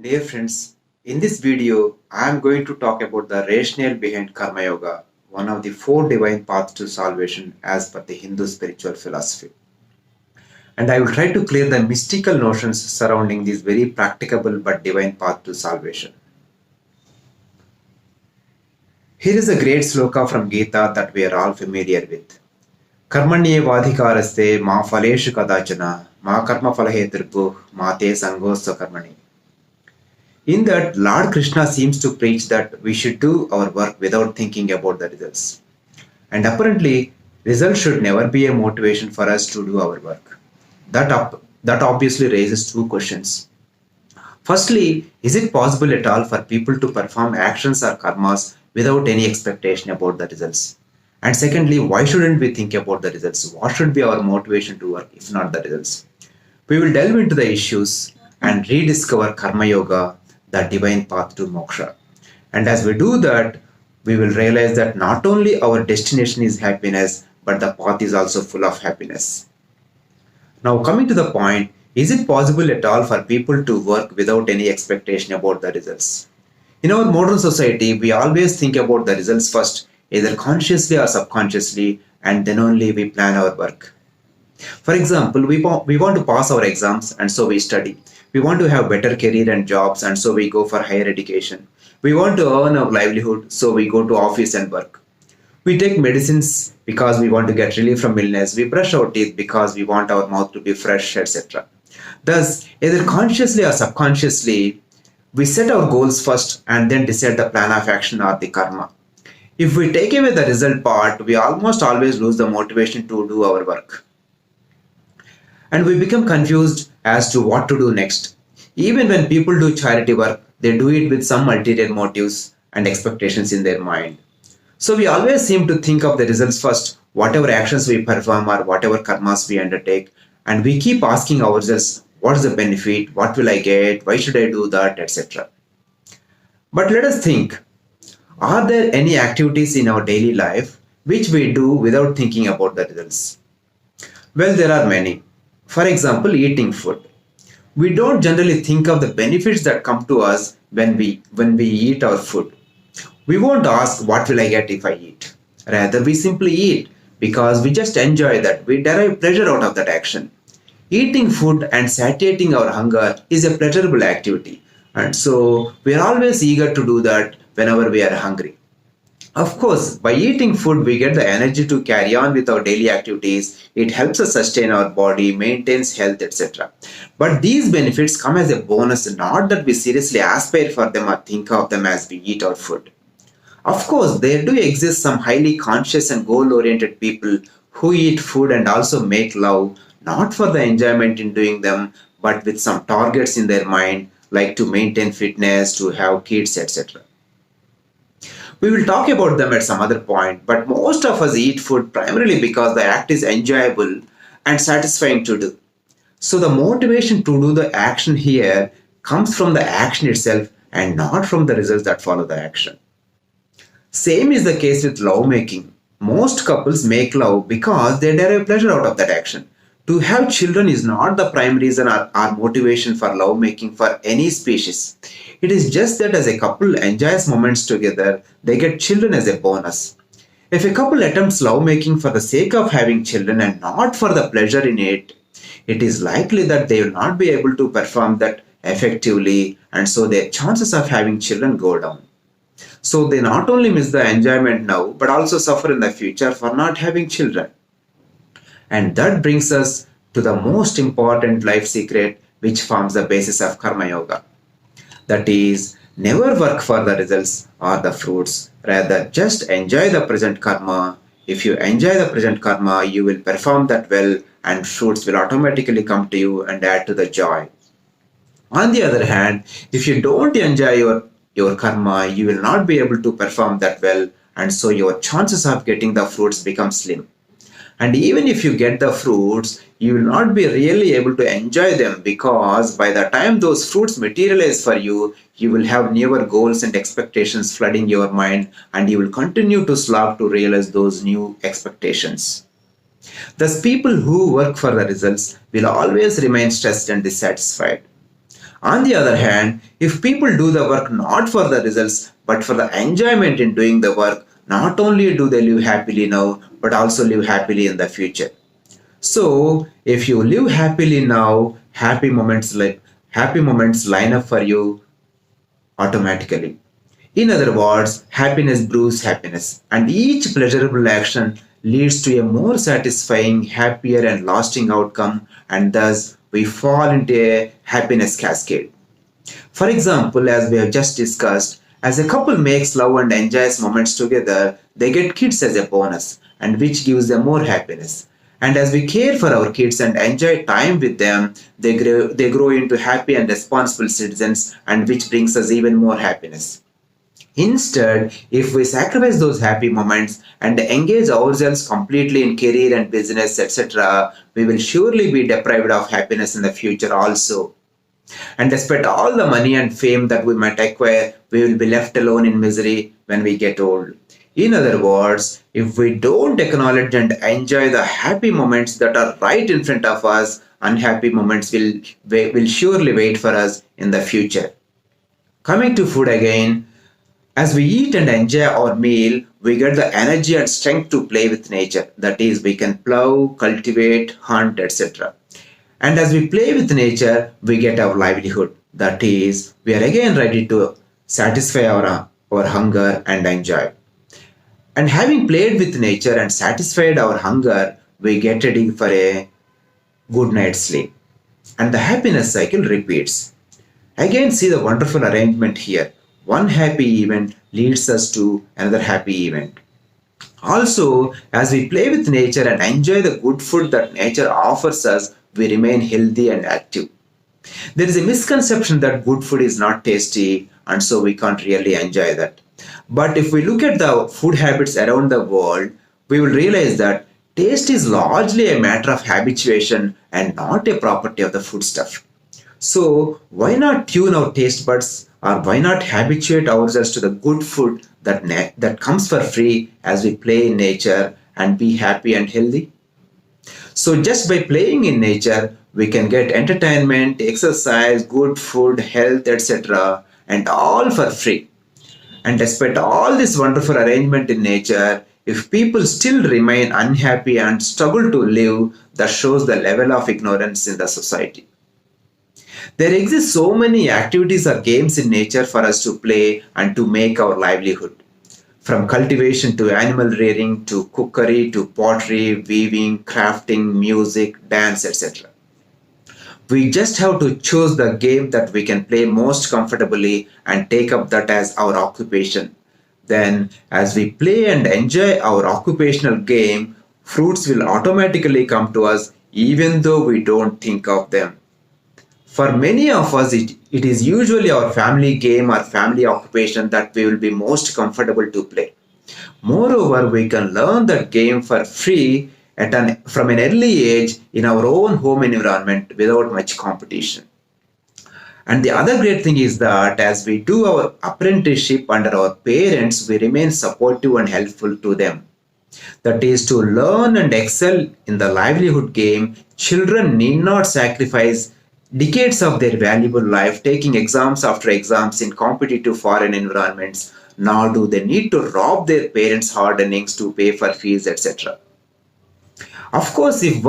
Dear friends, in this video, I am going to talk about the rationale behind Karma Yoga, one of the four divine paths to salvation as per the Hindu spiritual philosophy. And I will try to clear the mystical notions surrounding this very practicable but divine path to salvation. Here is a great sloka from Gita that we are all familiar with. Karmanyevadhikaraste ma phaleshu kadachana ma karma phalahetirpuh ma te sangossa karmani. In that, Lord Krishna seems to preach that we should do our work without thinking about the results. And apparently, results should never be a motivation for us to do our work. That obviously raises two questions. Firstly, is it possible at all for people to perform actions or karmas without any expectation about the results? And secondly, why shouldn't we think about the results? What should be our motivation to work if not the results? We will delve into the issues and rediscover Karma Yoga, the divine path to moksha. And as we do that, we will realize that not only our destination is happiness, but the path is also full of happiness. Now, coming to the point, is it possible at all for people to work without any expectation about the results? In our modern society, we always think about the results first, either consciously or subconsciously, and then only we plan our work. For example, we want to pass our exams and so we study. We want to have better career and jobs and so we go for higher education. We want to earn our livelihood, so we go to office and work. We take medicines because we want to get relief from illness. We brush our teeth because we want our mouth to be fresh, etc. Thus, either consciously or subconsciously, we set our goals first and then decide the plan of action or the karma. If we take away the result part, we almost always lose the motivation to do our work. And we become confused as to what to do next. Even when people do charity work, they do it with some ulterior motives and expectations in their mind. So we always seem to think of the results first, whatever actions we perform or whatever karmas we undertake, and we keep asking ourselves, what is the benefit, what will I get, why should I do that, etc. But let us think, are there any activities in our daily life which we do without thinking about the results? Well, there are many. For example, eating food. We don't generally think of the benefits that come to us when we eat our food. We won't ask what will I get if I eat. Rather, we simply eat because we just enjoy that. We derive pleasure out of that action. Eating food and satiating our hunger is a pleasurable activity. And so we are always eager to do that whenever we are hungry. Of course, by eating food, we get the energy to carry on with our daily activities. It helps us sustain our body, maintains health, etc. But these benefits come as a bonus, not that we seriously aspire for them or think of them as we eat our food. Of course, there do exist some highly conscious and goal-oriented people who eat food and also make love, not for the enjoyment in doing them, but with some targets in their mind, like to maintain fitness, to have kids, etc. We will talk about them at some other point, but most of us eat food primarily because the act is enjoyable and satisfying to do. So the motivation to do the action here comes from the action itself and not from the results that follow the action. Same is the case with lovemaking. Most couples make love because they derive pleasure out of that action. To have children is not the prime reason or motivation for lovemaking for any species. It is just that as a couple enjoys moments together, they get children as a bonus. If a couple attempts lovemaking for the sake of having children and not for the pleasure in it, it is likely that they will not be able to perform that effectively, and so their chances of having children go down. So they not only miss the enjoyment now, but also suffer in the future for not having children. And that brings us to the most important life secret which forms the basis of Karma Yoga. That is, never work for the results or the fruits. Rather, just enjoy the present karma. If you enjoy the present karma, you will perform that well and fruits will automatically come to you and add to the joy. On the other hand, if you don't enjoy your karma, you will not be able to perform that well, and so your chances of getting the fruits become slim. And even if you get the fruits, you will not be really able to enjoy them because by the time those fruits materialize for you, you will have newer goals and expectations flooding your mind, and you will continue to slog to realize those new expectations. Thus, people who work for the results will always remain stressed and dissatisfied. On the other hand, if people do the work not for the results but for the enjoyment in doing the work, not only do they live happily now but also live happily in the future. So, if you live happily now, happy moments line up for you automatically. In other words, happiness brews happiness, and each pleasurable action leads to a more satisfying, happier, and lasting outcome, and thus we fall into a happiness cascade. For example, as we have just discussed, as a couple makes love and enjoys moments together, they get kids as a bonus, and which gives them more happiness. And as we care for our kids and enjoy time with them, they grow into happy and responsible citizens, and which brings us even more happiness. Instead, if we sacrifice those happy moments and engage ourselves completely in career and business, etc., we will surely be deprived of happiness in the future also. And despite all the money and fame that we might acquire, we will be left alone in misery when we get old. In other words, if we don't acknowledge and enjoy the happy moments that are right in front of us, unhappy moments will surely wait for us in the future. Coming to food again, as we eat and enjoy our meal, we get the energy and strength to play with nature. That is, we can plow, cultivate, hunt, etc. And as we play with nature, we get our livelihood. That is, we are again ready to satisfy our hunger and enjoy. And having played with nature and satisfied our hunger, we get ready for a good night's sleep. And the happiness cycle repeats. Again, see the wonderful arrangement here. One happy event leads us to another happy event. Also, as we play with nature and enjoy the good food that nature offers us, we remain healthy and active. There is a misconception that good food is not tasty and so we can't really enjoy that. But if we look at the food habits around the world, we will realize that taste is largely a matter of habituation and not a property of the foodstuff. So, why not tune our taste buds or why not habituate ourselves to the good food that comes for free as we play in nature and be happy and healthy? So, just by playing in nature, we can get entertainment, exercise, good food, health, etc., and all for free. And despite all this wonderful arrangement in nature, if people still remain unhappy and struggle to live, that shows the level of ignorance in the society. There exist so many activities or games in nature for us to play and to make our livelihood. From cultivation to animal rearing to cookery to pottery, weaving, crafting, music, dance, etc. We just have to choose the game that we can play most comfortably and take up that as our occupation. Then, as we play and enjoy our occupational game, fruits will automatically come to us even though we don't think of them. For many of us, it is usually our family game or family occupation that we will be most comfortable to play. Moreover, we can learn that game for free from an early age in our own home environment without much competition. And the other great thing is that as we do our apprenticeship under our parents, we remain supportive and helpful to them. That is, to learn and excel in the livelihood game, children need not sacrifice decades of their valuable life taking exams after exams in competitive foreign environments, nor do they need to rob their parents' hard earnings to pay for fees, etc. Of course, if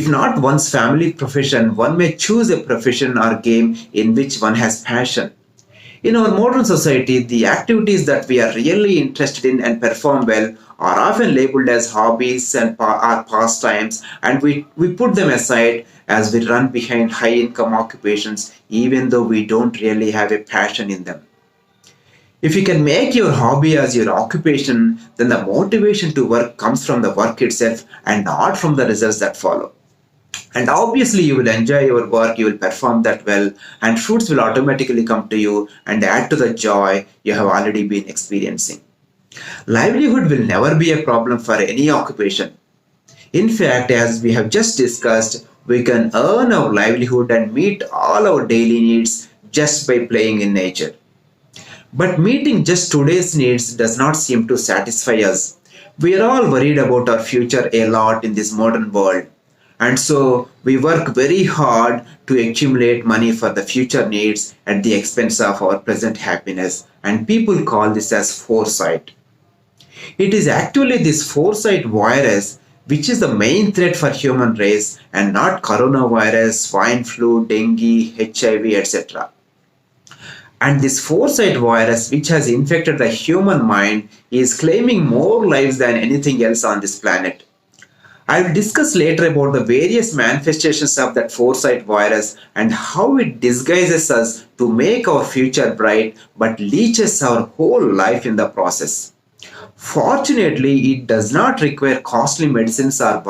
not one's family profession, one may choose a profession or game in which one has passion. In our modern society, the activities that we are really interested in and perform well are often labeled as hobbies and our pastimes, and we put them aside as we run behind high income occupations, even though we don't really have a passion in them. If you can make your hobby as your occupation, then the motivation to work comes from the work itself and not from the results that follow. And obviously, you will enjoy your work, you will perform that well, and fruits will automatically come to you and add to the joy you have already been experiencing. Livelihood will never be a problem for any occupation. In fact, as we have just discussed, we can earn our livelihood and meet all our daily needs just by playing in nature. But meeting just today's needs does not seem to satisfy us. We are all worried about our future a lot in this modern world. And so we work very hard to accumulate money for the future needs at the expense of our present happiness. And people call this as foresight. It is actually this foresight virus which is the main threat for human race and not coronavirus, swine flu, dengue, HIV, etc. And this foresight virus, which has infected the human mind, is claiming more lives than anything else on this planet. I will discuss later about the various manifestations of that foresight virus and how it disguises us to make our future bright but leeches our whole life in the process. Fortunately, it does not require costly medicines or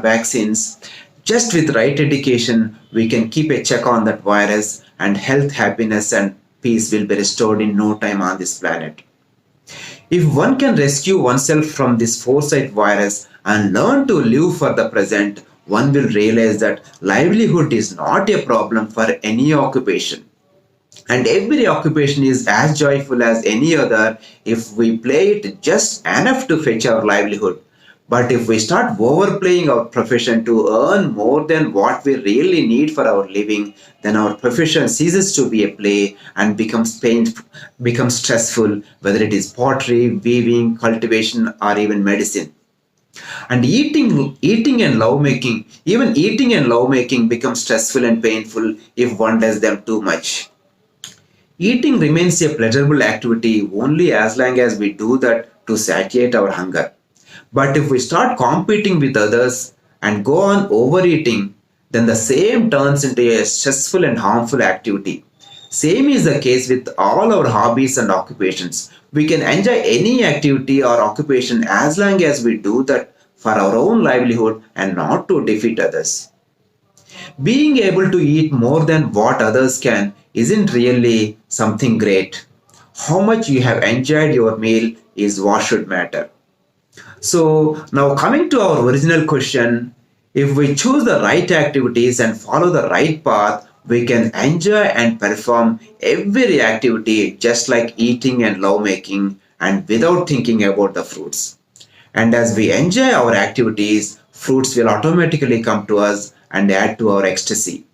vaccines. Just with right education, we can keep a check on that virus, and health, happiness, and peace will be restored in no time on this planet. If one can rescue oneself from this foresight virus and learn to live for the present, one will realize that livelihood is not a problem for any occupation. And every occupation is as joyful as any other if we play it just enough to fetch our livelihood. But if we start overplaying our profession to earn more than what we really need for our living, then our profession ceases to be a play and becomes stressful, whether it is pottery, weaving, cultivation, or even medicine. And eating and lovemaking, even eating and lovemaking becomes stressful and painful if one does them too much. Eating remains a pleasurable activity only as long as we do that to satiate our hunger. But if we start competing with others and go on overeating, then the same turns into a stressful and harmful activity. Same is the case with all our hobbies and occupations. We can enjoy any activity or occupation as long as we do that for our own livelihood and not to defeat others. Being able to eat more than what others can isn't really something great. How much you have enjoyed your meal is what should matter. So, now coming to our original question, if we choose the right activities and follow the right path, we can enjoy and perform every activity just like eating and lovemaking and without thinking about the fruits. And as we enjoy our activities, fruits will automatically come to us and add to our ecstasy.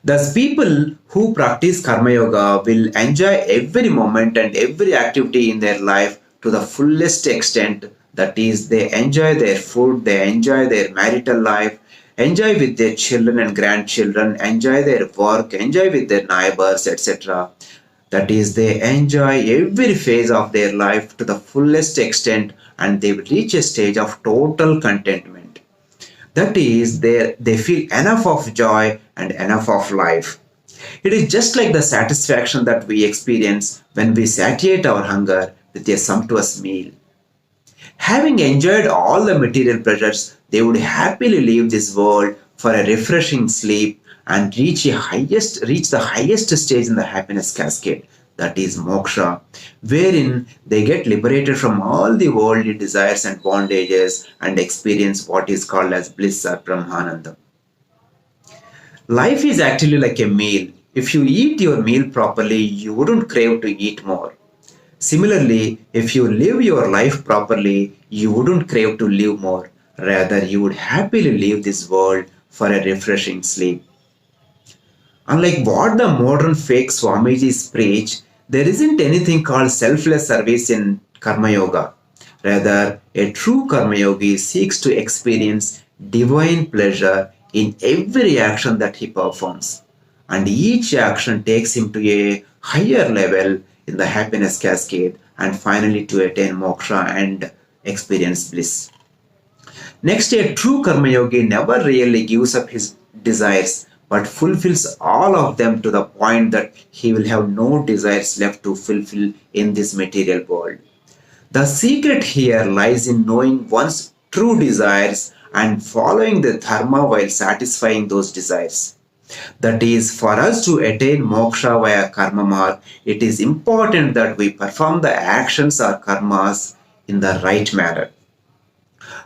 Thus, people who practice Karma Yoga will enjoy every moment and every activity in their life to the fullest extent. That is, they enjoy their food, they enjoy their marital life, enjoy with their children and grandchildren, enjoy their work, enjoy with their neighbors, etc. That is, they enjoy every phase of their life to the fullest extent and they will reach a stage of total contentment. That is, they feel enough of joy and enough of life. It is just like the satisfaction that we experience when we satiate our hunger with a sumptuous meal. Having enjoyed all the material pleasures, they would happily leave this world for a refreshing sleep and reach the highest stage in the happiness cascade, that is moksha, wherein they get liberated from all the worldly desires and bondages and experience what is called as bliss or brahmananda. Life is actually like a meal. If you eat your meal properly, you wouldn't crave to eat more. Similarly, if you live your life properly, you wouldn't crave to live more. Rather, you would happily leave this world for a refreshing sleep. Unlike what the modern fake Swamijis preach, there isn't anything called selfless service in Karma Yoga. Rather, a true Karma Yogi seeks to experience divine pleasure in every action that he performs. And each action takes him to a higher level in the happiness cascade and finally to attain moksha and experience bliss. Next, a true Karma Yogi never really gives up his desires but fulfills all of them to the point that he will have no desires left to fulfill in this material world. The secret here lies in knowing one's true desires and following the dharma while satisfying those desires. That is, for us to attain moksha via karma marg, it is important that we perform the actions or karmas in the right manner.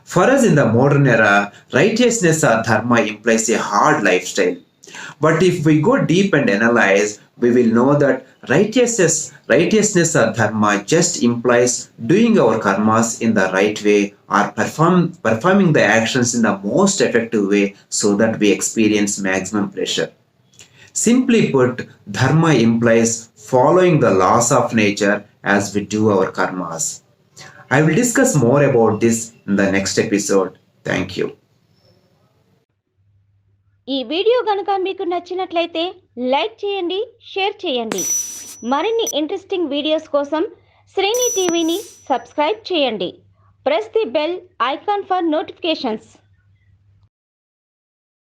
For us in the modern era, righteousness or dharma implies a hard lifestyle. But if we go deep and analyze, we will know that Righteousness or dharma just implies doing our karmas in the right way or performing the actions in the most effective way so that we experience maximum pleasure. Simply put, dharma implies following the laws of nature as we do our karmas. I will discuss more about this in the next episode. Thank you. ఈ video కనుక మీకు నచ్చినట్లయితే like చేయండి, share చేయండి. మరిన్ని interesting videos కోసం శ్రీని టీవీని subscribe చేయండి. Press the bell icon for notifications.